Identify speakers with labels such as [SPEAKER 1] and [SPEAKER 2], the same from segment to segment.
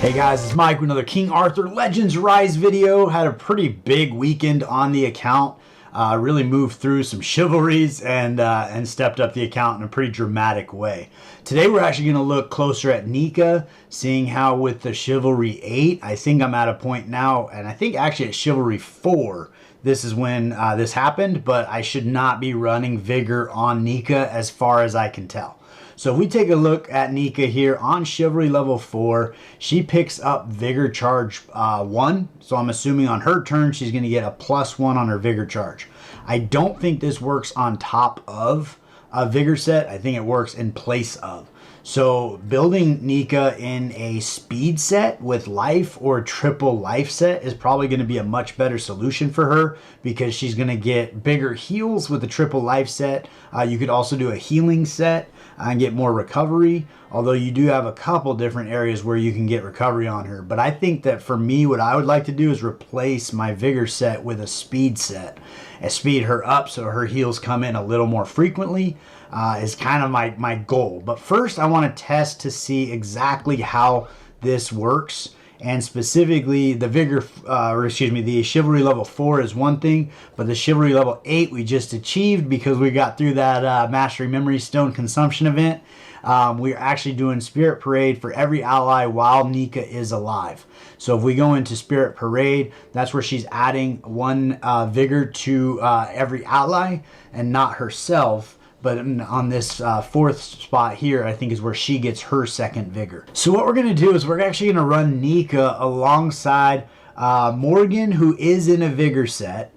[SPEAKER 1] Hey guys, it's Mike with another King Arthur Legends Rise video. Had a pretty big weekend on the account. Really moved through some chivalries and stepped up the account in a pretty dramatic way. Today we're actually going to look closer at NIKA, seeing how with the Chivalry 8, I think I'm at a point now, and I think actually at Chivalry 4, this is when this happened, but I should not be running Vigor on NIKA as far as I can tell. So if we take a look at NIKA here on Chivalry level 4, she picks up Vigor charge 1. So I'm assuming on her turn she's going to get a +1 on her Vigor charge. I don't think this works on top of a Vigor set. I think it works in place of. So building NIKA in a speed set with life or triple life set is probably going to be a much better solution for her because she's going to get bigger heals with the triple life set. You could also do a healing set and get more recovery, although you do have a couple different areas where you can get recovery on her. But I think that for me, what I would like to do is replace my Vigor set with a speed set and speed her up so her heals come in a little more frequently. Is kind of my goal. But first I want to test to see exactly how this works, and specifically the Vigor, the Chivalry level 4 is one thing, but the Chivalry level 8 we just achieved because we got through that Mastery Memory Stone consumption event. We're actually doing Spirit Parade for every ally while NIKA is alive. So if we go into Spirit Parade, that's where she's adding one Vigor to every ally and not herself. But on this fourth spot here, I think is where she gets her second Vigor. So what we're going to do is we're actually going to run NIKA alongside Morgan, who is in a Vigor set,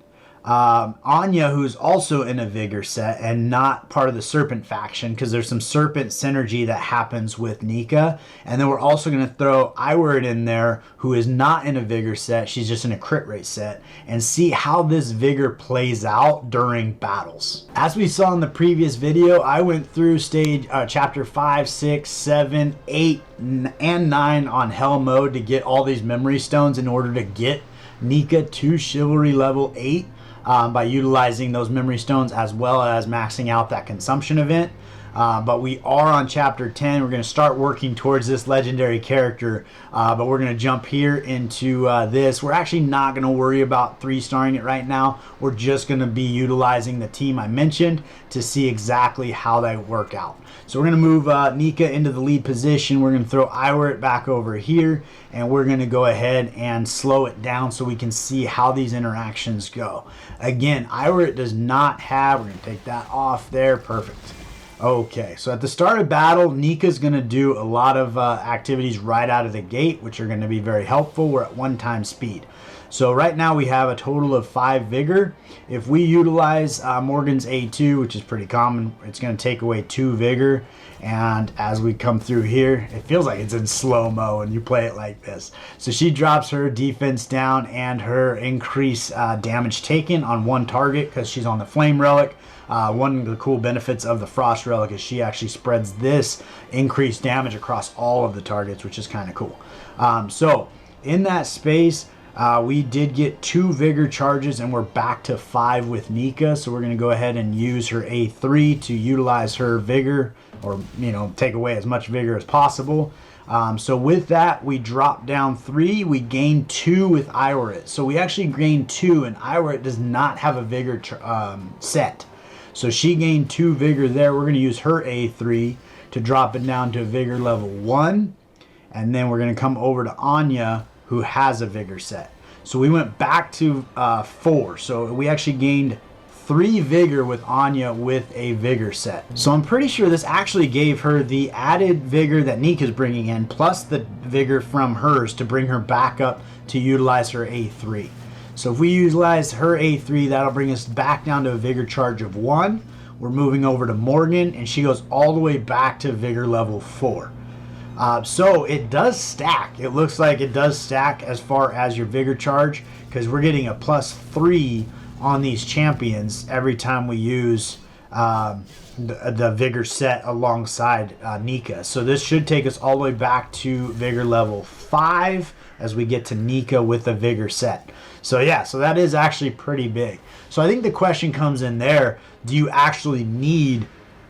[SPEAKER 1] Anya, who's also in a Vigor set and not part of the Serpent faction, because there's some Serpent synergy that happens with NIKA. And then we're also going to throw Iward in there, who is not in a Vigor set. She's just in a crit rate set, and see how this Vigor plays out during battles. As we saw in the previous video, I went through chapter 5, 6, 7, 8, and 9 on Hell mode to get all these memory stones in order to get NIKA to Chivalry level 8. By utilizing those memory stones as well as maxing out that consumption event. But we are on chapter 10. We're going to start working towards this legendary character, but we're going to jump here into this. We're actually not going to worry about 3-starring it right now. We're just going to be utilizing the team I mentioned to see exactly how they work out. So we're going to move NIKA into the lead position. We're going to throw Iwart back over here, and we're going to go ahead and slow it down so we can see how these interactions go. Again, Iwart does not have, we're going to take that off there, perfect. Okay, so at the start of battle, NIKA's going to do a lot of activities right out of the gate, which are going to be very helpful. We're at 1 speed. So right now we have a total of 5 Vigor. If we utilize Morgan's A2, which is pretty common, it's going to take away 2 Vigor. And as we come through here, it feels like it's in slow-mo and you play it like this. So she drops her defense down and her increased damage taken on 1 target because she's on the Flame Relic. One of the cool benefits of the Frost Relic is she actually spreads this increased damage across all of the targets, which is kind of cool. So in that space, we did get 2 Vigor charges and we're back to 5 with NIKA. So we're going to go ahead and use her A3 to utilize her Vigor, or take away as much Vigor as possible. So with that, we drop down 3. We gain 2 with Iwart. So we actually gain 2, and Iwart does not have a Vigor set. So she gained 2 Vigor there. We're going to use her A3 to drop it down to Vigor level 1. And then we're going to come over to Anya, who has a Vigor set. So we went back to 4. So we actually gained 3 Vigor with Anya with a Vigor set. So I'm pretty sure this actually gave her the added Vigor that NIKA's bringing in, plus the Vigor from hers to bring her back up to utilize her A3. So if we utilize her A3, that'll bring us back down to a Vigor charge of 1. We're moving over to Morgan, and she goes all the way back to Vigor level 4. So it does stack. It looks like it does stack as far as your Vigor charge, because we're getting a +3 on these champions every time we use the Vigor set alongside NIKA. So this should take us all the way back to Vigor level 5 as we get to NIKA with a Vigor set. So yeah, so that is actually pretty big. So I think the question comes in there, do you actually need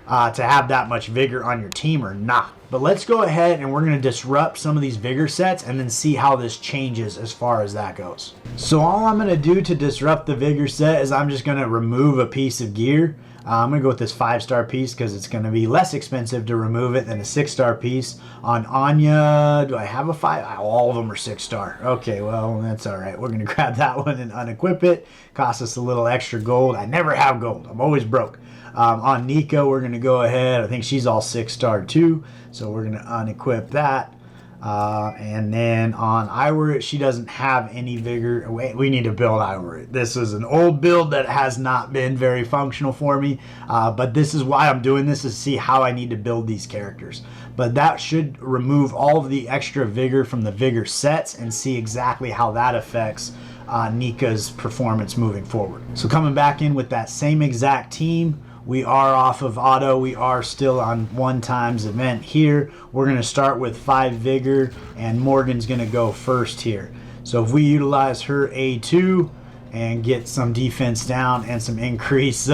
[SPEAKER 1] to have that much vigor on your team or not. But let's go ahead and we're going to disrupt some of these vigor sets and then see how this changes as far as that goes. So all I'm going to do to disrupt the vigor set is I'm just going to remove a piece of gear. I'm going to go with this 5-star piece because it's going to be less expensive to remove it than a 6-star piece. On Anya, do I have a 5? All of them are 6-star. Okay, well, that's all right. We're going to grab that one and unequip it. Cost us a little extra gold. I never have gold. I'm always broke. On NIKA, we're going to go ahead. I think she's all 6-star too. So we're going to unequip that. And then on Iwrit, she doesn't have any vigor. Wait, we need to build Iwrit. This is an old build that has not been very functional for me. But this is why I'm doing this, to see how I need to build these characters. But that should remove all of the extra vigor from the vigor sets and see exactly how that affects NIKA's performance moving forward. So coming back in with that same exact team, we are off of auto. We are still on 1x event here. We're going to start with 5 vigor, and Morgan's going to go first here. So if we utilize her A2 and get some defense down and some increased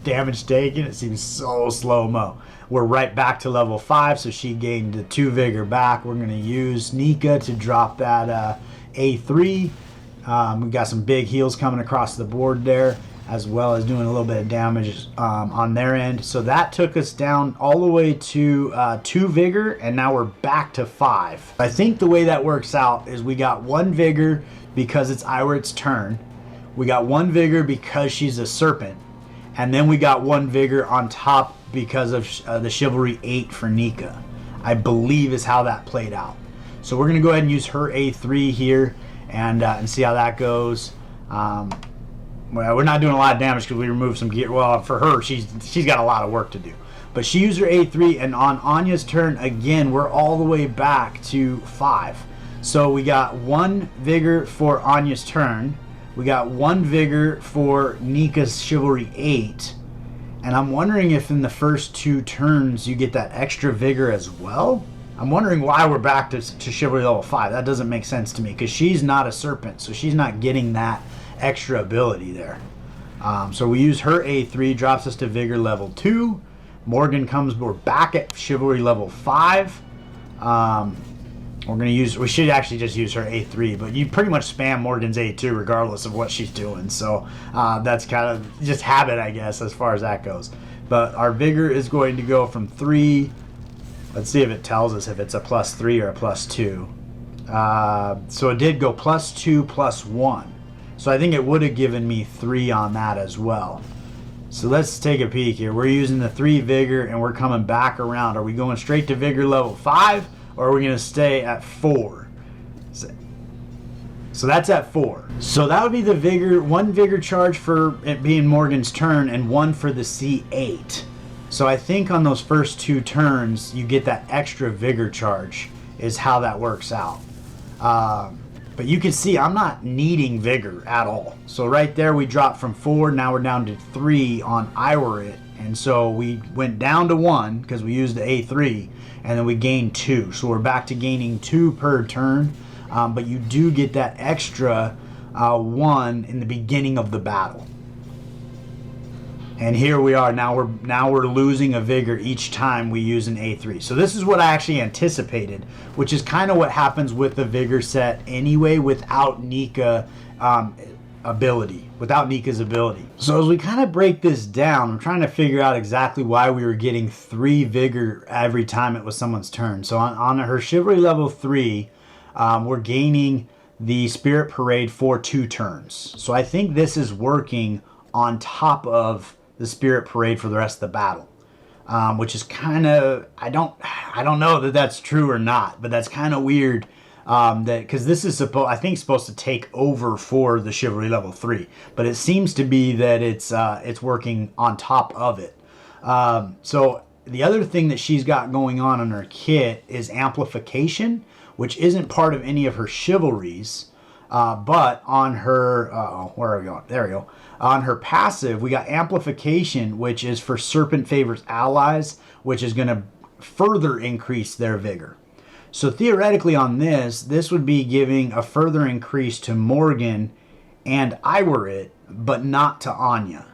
[SPEAKER 1] damage taken, it seems so slow-mo. We're right back to level 5, so she gained the 2 vigor back. We're going to use NIKA to drop that A3. We've got some big heals coming across the board there, as well as doing a little bit of damage on their end. So that took us down all the way to 2 vigor, and now we're back to 5. I think the way that works out is we got 1 vigor because it's Iwrit's turn. We got 1 vigor because she's a serpent. And then we got 1 vigor on top because of the Chivalry 8 for NIKA, I believe is how that played out. So we're going to go ahead and use her A3 here and see how that goes. Well, we're not doing a lot of damage because we removed some gear. Well, for her, she's got a lot of work to do. But she used her A3, and on Anya's turn, again, we're all the way back to 5. So we got 1 vigor for Anya's turn. We got 1 vigor for NIKA's Chivalry 8. And I'm wondering if in the first 2 turns you get that extra vigor as well. I'm wondering why we're back to Chivalry level 5. That doesn't make sense to me because she's not a serpent, so she's not getting that extra ability there. So we use her A3, drops us to vigor level 2. Morgan comes, we're back at Chivalry level 5. We should actually just use her A3, but you pretty much spam Morgan's A2 regardless of what she's doing. So that's kind of just habit, I guess, as far as that goes. But our vigor is going to go from 3. Let's see if it tells us if it's a +3 or a +2. So it did go +2 +1. So I think it would have given me 3 on that as well. So let's take a peek here. We're using the 3 vigor and we're coming back around. Are we going straight to vigor level 5 or are we going to stay at 4? So that's at 4. So that would be the vigor, 1 vigor charge for it being Morgan's turn and 1 for the C8. So I think on those first 2 turns you get that extra vigor charge is how that works out. But you can see I'm not needing vigor at all. So right there we dropped from 4, now we're down to 3 on Iwrit. And so we went down to 1 because we used the A3, and then we gained 2. So we're back to gaining 2 per turn. But you do get that extra 1 in the beginning of the battle. And here we are, now we're losing a vigor each time we use an A3. So this is what I actually anticipated, which is kind of what happens with the vigor set anyway without NIKA without NIKA's ability. So as we kind of break this down, I'm trying to figure out exactly why we were getting 3 vigor every time it was someone's turn. So on her Chivalry level 3, we're gaining the Spirit Parade for 2 turns. So I think this is working on top of the Spirit Parade for the rest of the battle, which is kind of, I don't know that that's true or not, but that's kind of weird, that because this is supposed to take over for the Chivalry level 3, but it seems to be that it's working on top of it. So the other thing that she's got going on in her kit is amplification, which isn't part of any of her chivalries. But on her, where are we going? There we go. On her passive, we got amplification, which is for Serpent Favors allies, which is going to further increase their vigor. So theoretically on this would be giving a further increase to Morgan and Iwrit, but not to Anya.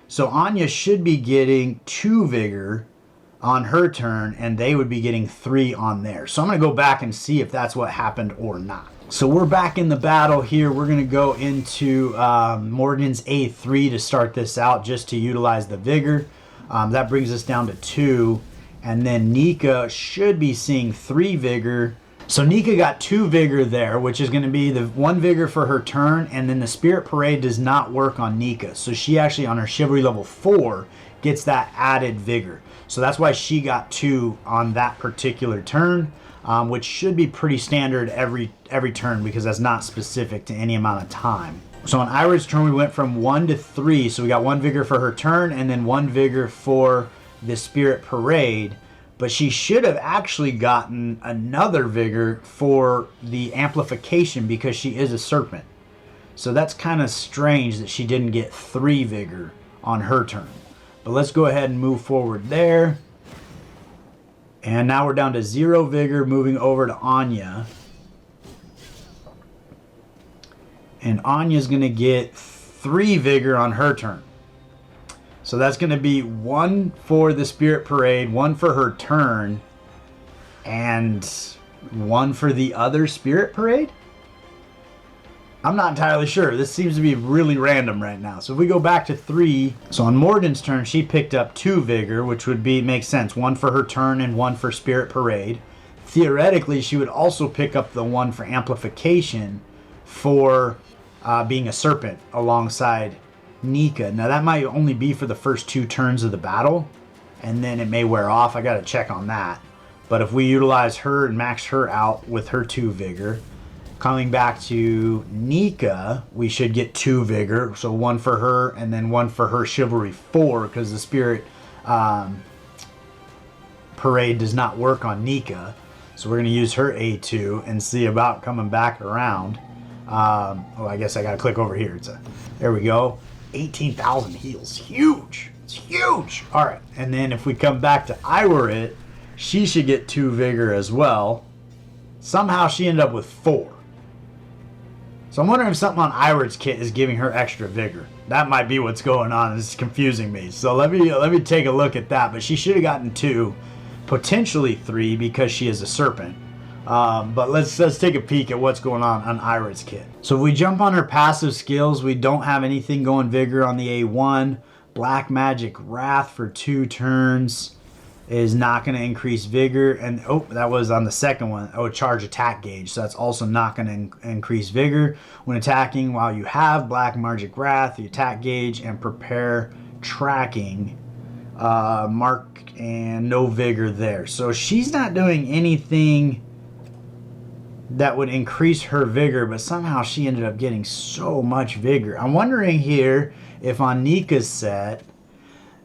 [SPEAKER 1] So Anya should be getting 2 vigor on her turn, and they would be getting 3 on theirs. So I'm going to go back and see if that's what happened or not. So we're back in the battle here. We're going to go into Morgan's A3 to start this out, just to utilize the Vigor. That brings us down to 2. And then NIKA should be seeing 3 Vigor. So NIKA got 2 Vigor there, which is going to be the 1 Vigor for her turn. And then the Spirit Parade does not work on NIKA. So she actually, on her Chivalry level 4, gets that added Vigor. So that's why she got 2 on that particular turn. Which should be pretty standard every turn, because that's not specific to any amount of time. So on Iris' turn, we went from 1 to 3. So we got 1 Vigor for her turn and then 1 Vigor for the Spirit Parade. But she should have actually gotten another Vigor for the amplification, because she is a serpent. So that's kind of strange that she didn't get 3 Vigor on her turn. But let's go ahead and move forward there. And now we're down to 0 Vigor, moving over to Anya. And Anya's going to get 3 Vigor on her turn. So that's going to be 1 for the Spirit Parade, 1 for her turn, and 1 for the other Spirit Parade? I'm not entirely sure. This seems to be really random right now. So if we go back to 3, so on Morgan's turn, she picked up 2 Vigor, which would be, make sense, 1 for her turn and 1 for Spirit Parade. Theoretically, she would also pick up the 1 for amplification for being a serpent alongside NIKA. Now that might only be for the first 2 turns of the battle, and then it may wear off. I got to check on that. But if we utilize her and max her out with her 2 Vigor, coming back to NIKA, we should get 2 Vigor. So 1 for her and then 1 for her Chivalry 4, because the Spirit Parade does not work on NIKA. So we're going to use her A2 and see about coming back around. Oh, I guess I got to click over here. There we go. 18,000 heals. Huge. It's huge. All right. And then if we come back to Iwarit, she should get 2 Vigor as well. Somehow she ended up with 4. So I'm wondering if something on Iwarit's kit is giving her extra Vigor. That might be what's going on. It's confusing me. So let me take a look at that. But she should have gotten 2, potentially 3, because she is a serpent. But let's take a peek at what's going on Iwarit's kit. So if we jump on her passive skills, we don't have anything going Vigor on the A1. Black Magic Wrath for 2 turns is not going to increase Vigor. And oh, that was on the second one. Oh, charge attack gauge. So that's also not going to increase Vigor. When attacking, while you have Black Magic Wrath, the attack gauge, and prepare tracking, mark, and no Vigor there. So she's not doing anything that would increase her Vigor, but somehow she ended up getting so much Vigor. I'm wondering here if on NIKA's set,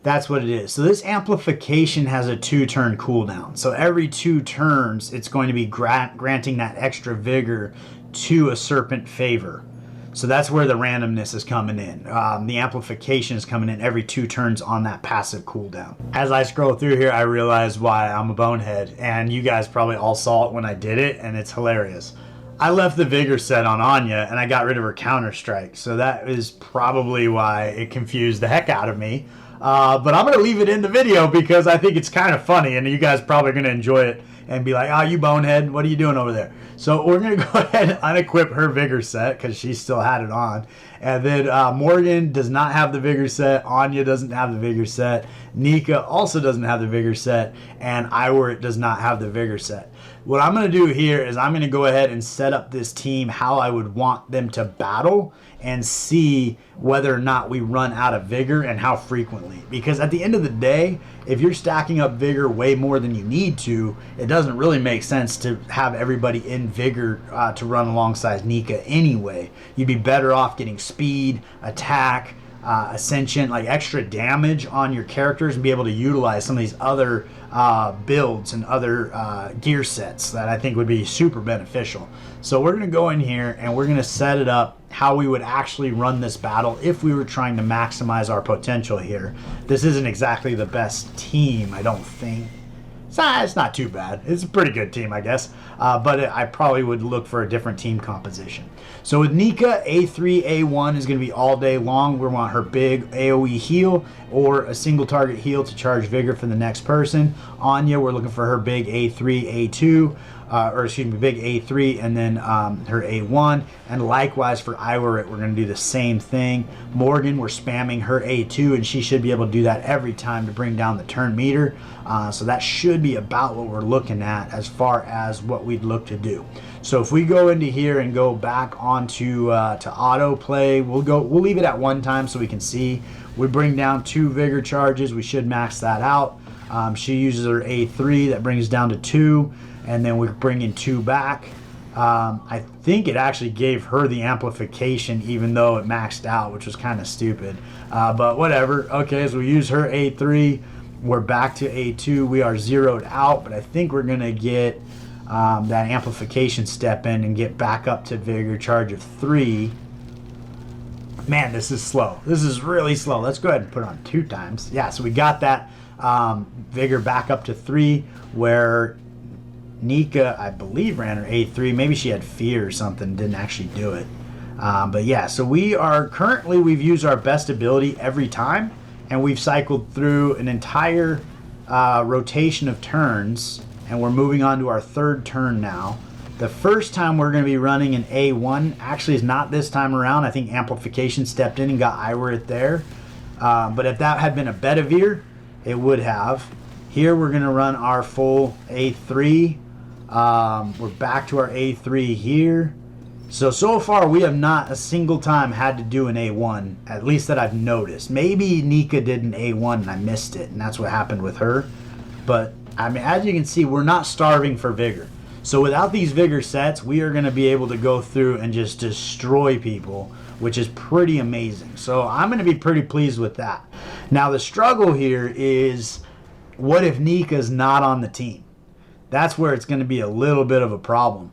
[SPEAKER 1] that's what it is. So this amplification has a 2-turn cooldown. So every 2 turns, it's going to be granting that extra Vigor to a serpent favor. So that's where the randomness is coming in. The amplification is coming in every 2 turns on that passive cooldown. As I scroll through here, I realize why I'm a bonehead. And you guys probably all saw it when I did it, and it's hilarious. I left the Vigor set on Anya, and I got rid of her counter strike. So that is probably why it confused the heck out of me. But I'm going to leave it in the video because I think it's kind of funny, and you guys probably going to enjoy it and be like, oh, you bonehead, what are you doing over there? So we're going to go ahead and unequip her Vigor set because she still had it on. And then Morgan does not have the Vigor set. Anya doesn't have the Vigor set. NIKA also doesn't have the Vigor set. And Iwarit does not have the Vigor set. What I'm going to do here is I'm going to go ahead and set up this team how I would want them to battle and see whether or not we run out of Vigor and how frequently. Because at the end of the day, if you're stacking up Vigor way more than you need to, it doesn't really make sense to have everybody in Vigor to run alongside NIKA anyway. You'd be better off getting speed, attack, ascension, like extra damage on your characters and be able to utilize some of these other builds and other gear sets that I think would be super beneficial. So we're going to go in here and we're going to set it up how we would actually run this battle if we were trying to maximize our potential here. This isn't exactly the best team, I don't think. It's not too bad. It's a pretty good team, I guess. But I probably would look for a different team composition. So with NIKA, A3, A1 is going to be all day long. We want her big AoE heal or a single target heal to charge Vigor for the next person. Anya, we're looking for her big A3, A2. Big A3 and then her A1. And likewise for Iwarit, we're going to do the same thing. Morgan, we're spamming her A2, and she should be able to do that every time to bring down the turn meter. So that should be about what we're looking at as far as what we'd look to do. So if we go into here and go back onto to auto play, we'll leave it at 1 time so we can see. We bring down 2 Vigor charges. We should max that out. She uses her A3, that brings down to 2. And then we bring in 2 back. I think it actually gave her the amplification even though it maxed out, which was kind of stupid. But whatever. Okay, so we use her A3. We're back to A2. We are zeroed out, but I think we're going to get that amplification step in and get back up to Vigor charge of 3. Man, this is slow. This is really slow. Let's go ahead and put it on 2 times. Yeah, so we got that Vigor back up to 3 where NIKA, I believe, ran her A3. Maybe she had fear or something, didn't actually do it. But yeah, so we've used our best ability every time, and we've cycled through an entire rotation of turns, and we're moving on to our 3rd turn now. The first time we're going to be running an A1 actually is not this time around. I think amplification stepped in and got Iwarit there. But if that had been a Bedivere, it would have. Here we're going to run our full A3. We're back to our A3 here. So far we have not a single time had to do an A1, at least that I've noticed. Maybe NIKA did an A1 and I missed it, and that's what happened with her. But I mean, as you can see, we're not starving for Vigor. So without these Vigor sets, we are going to be able to go through and just destroy people, which is pretty amazing. So I'm going to be pretty pleased with that. Now the struggle here is, what if NIKA's not on the team? That's where it's going to be a little bit of a problem.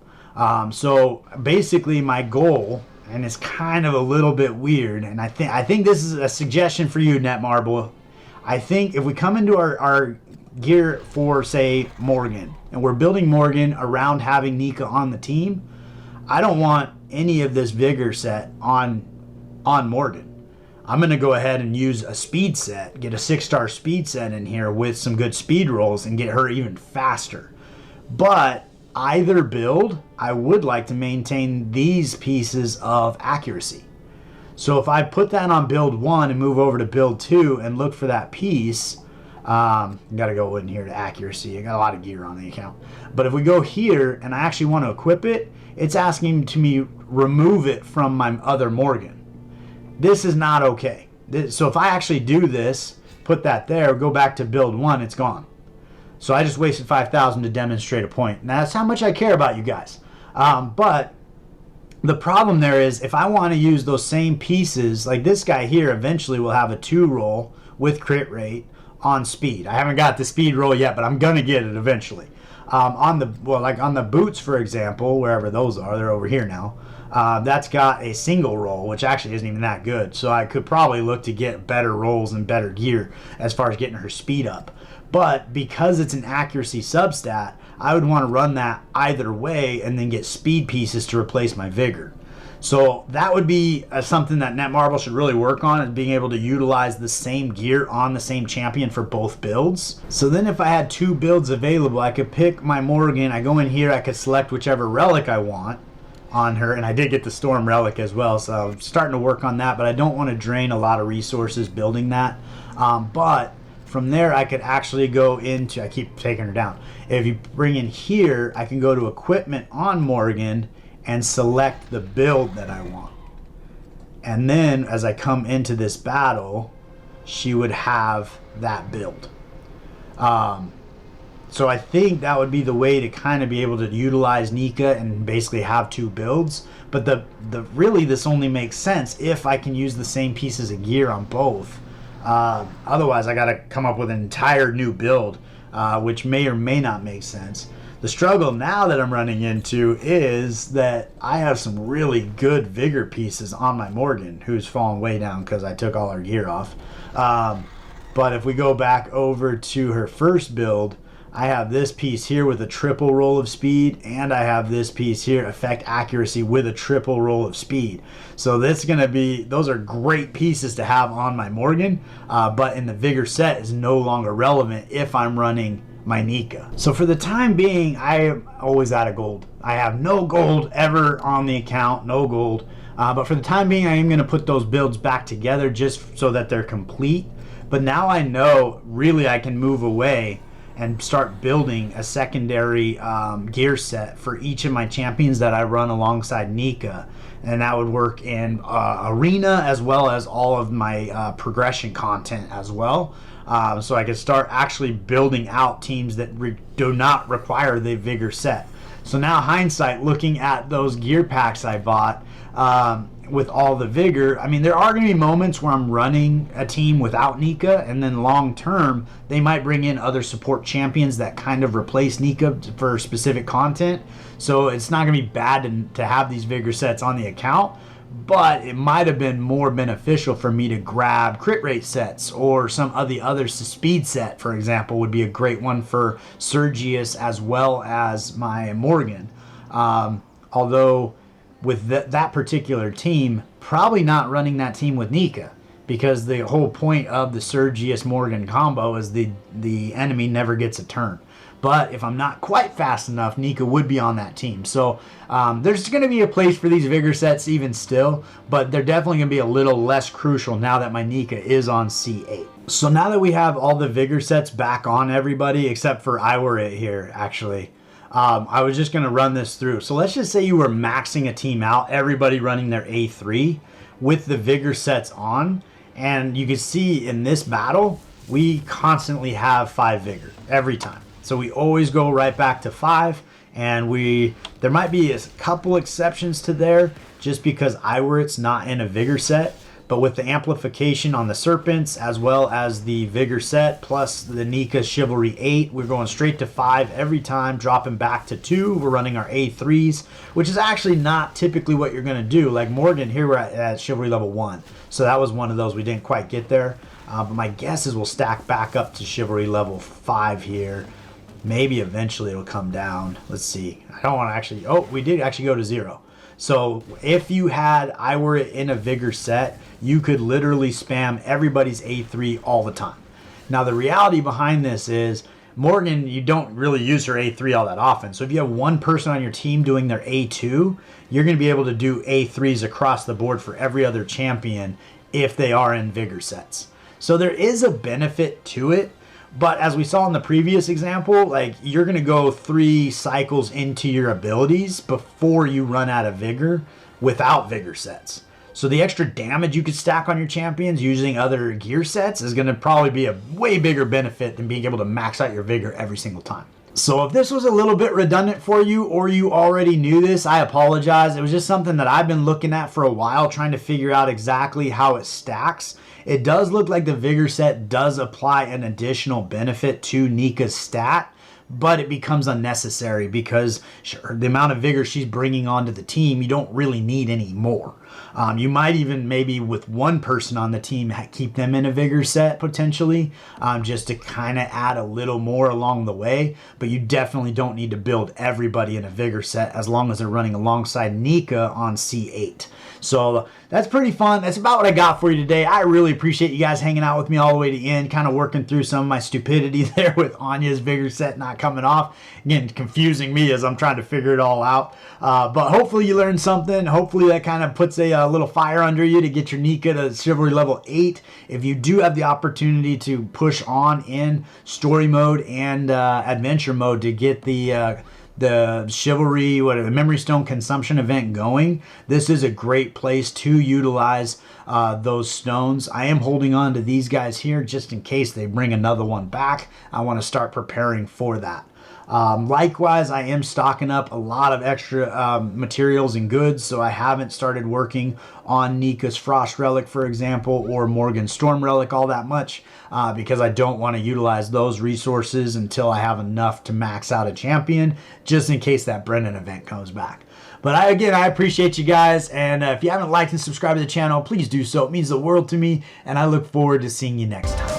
[SPEAKER 1] So basically my goal, and it's kind of a little bit weird, and I think this is a suggestion for you, Netmarble. I think if we come into our gear for, say, Morgan, and we're building Morgan around having NIKA on the team, I don't want any of this Vigor set on Morgan. I'm going to go ahead and use a speed set, get a 6-star speed set in here with some good speed rolls and get her even faster. But either build, I would like to maintain these pieces of accuracy. So if I put that on build 1 and move over to build 2 and look for that piece, got to go in here to accuracy. I got a lot of gear on the account. But if we go here and I actually want to equip it, it's asking me remove it from my other Morgan. This is not okay. So if I actually do this, put that there, go back to build 1, it's gone. So I just wasted 5,000 to demonstrate a point. And that's how much I care about you guys. But the problem there is, if I want to use those same pieces, like this guy here eventually will have a 2 roll with crit rate on speed. I haven't got the speed roll yet, but I'm going to get it eventually. On the boots, for example, wherever those are, they're over here now. That's got a single roll, which actually isn't even that good. So I could probably look to get better rolls and better gear as far as getting her speed up. But because it's an accuracy substat, I would want to run that either way and then get speed pieces to replace my Vigor. So that would be something that Netmarble should really work on, is being able to utilize the same gear on the same champion for both builds. So then if I had 2 builds available, I could pick my Morgan. I go in here, I could select whichever relic I want on her, and I did get the Storm relic as well, so I'm starting to work on that, but I don't want to drain a lot of resources building that. But from there I could actually go into, I keep taking her down. If you bring in here, I can go to equipment on Morgan and select the build that I want. And then as I come into this battle, she would have that build. So I think that would be the way to kind of be able to utilize NIKA and basically have 2 builds. But really this only makes sense if I can use the same pieces of gear on both. Otherwise I got to come up with an entire new build, which may or may not make sense. The struggle now that I'm running into is that I have some really good Vigor pieces on my Morgan, who's fallen way down because I took all her gear off. But if we go back over to her first build, I have this piece here with a triple roll of speed, and I have this piece here, effect accuracy, with a triple roll of speed. So this is going to be, those are great pieces to have on my Morgan, but in the Vigor set is no longer relevant if I'm running my NIKA. So for the time being, I am always out of gold. I have no gold ever on the account, no gold. But for the time being, I am going to put those builds back together just so that they're complete. But now I know really I can move away and start building a secondary gear set for each of my champions that I run alongside NIKA. And that would work in arena as well as all of my progression content as well. So I could start actually building out teams that do not require the Vigor set. So now hindsight, looking at those gear packs I bought with all the Vigor, I mean, there are going to be moments where I'm running a team without NIKA, and then long term, they might bring in other support champions that kind of replace NIKA for specific content. So it's not going to be bad to have these Vigor sets on the account, but it might have been more beneficial for me to grab crit rate sets, or some of the other speed set, for example, would be a great one for Sergius as well as my Morgan. Although with that particular team, probably not running that team with NIKA, because the whole point of the Sergius Morgan combo is the enemy never gets a turn. But if I'm not quite fast enough, NIKA would be on that team. So there's going to be a place for these Vigor sets even still, but they're definitely going to be a little less crucial now that my NIKA is on C8. So now that we have all the Vigor sets back on everybody, except for Iwara here, actually, I was just going to run this through. So let's just say you were maxing a team out, everybody running their A3 with the Vigor sets on, and you can see in this battle, we constantly have 5 Vigor every time. So we always go right back to 5, and there might be a couple exceptions to there just because Iwarit's not in a Vigor set, but with the amplification on the Serpents as well as the Vigor set plus the NIKA Chivalry 8, we're going straight to 5 every time, dropping back to 2. We're running our A3s, which is actually not typically what you're going to do. Like Morgan, here we're at Chivalry level 1, so that was one of those we didn't quite get there. But my guess is we'll stack back up to Chivalry level 5 here. Maybe eventually it'll come down. Let's see. I don't want to actually... Oh, we did actually go to 0. So if you had Iwara in a Vigor set, you could literally spam everybody's A3 all the time. Now, the reality behind this is Morgan, you don't really use her A3 all that often. So if you have one person on your team doing their A2, you're going to be able to do A3s across the board for every other champion if they are in Vigor sets. So there is a benefit to it. But as we saw in the previous example, like you're going to go 3 cycles into your abilities before you run out of Vigor without Vigor sets. So the extra damage you could stack on your champions using other gear sets is going to probably be a way bigger benefit than being able to max out your Vigor every single time. So if this was a little bit redundant for you, or you already knew this, I apologize. It was just something that I've been looking at for a while, trying to figure out exactly how it stacks. It does look like the Vigor set does apply an additional benefit to NIKA's stat, but it becomes unnecessary because the amount of Vigor she's bringing onto the team, you don't really need any more. You might even maybe with one person on the team keep them in a Vigor set potentially, just to kind of add a little more along the way, but you definitely don't need to build everybody in a Vigor set as long as they're running alongside NIKA on C8. So that's pretty fun. That's about what I got for you today. I really appreciate you guys hanging out with me all the way to the end, kind of working through some of my stupidity there with Anya's Vigor set not coming off. Again, confusing me as I'm trying to figure it all out. But hopefully you learned something. Hopefully that kind of puts a little fire under you to get your NIKA to Chivalry level 8. If you do have the opportunity to push on in story mode and adventure mode to get the Chivalry, the Memory Stone consumption event going, this is a great place to utilize those stones. I am holding on to these guys here just in case they bring another one back. I want to start preparing for that. Likewise, I am stocking up a lot of extra materials and goods, so I haven't started working on NIKA's Frost Relic, for example, or Morgan's Storm Relic all that much, because I don't want to utilize those resources until I have enough to max out a champion, just in case that Brennan event comes back. But I appreciate you guys, and if you haven't liked and subscribed to the channel, please do so. It means the world to me, and I look forward to seeing you next time.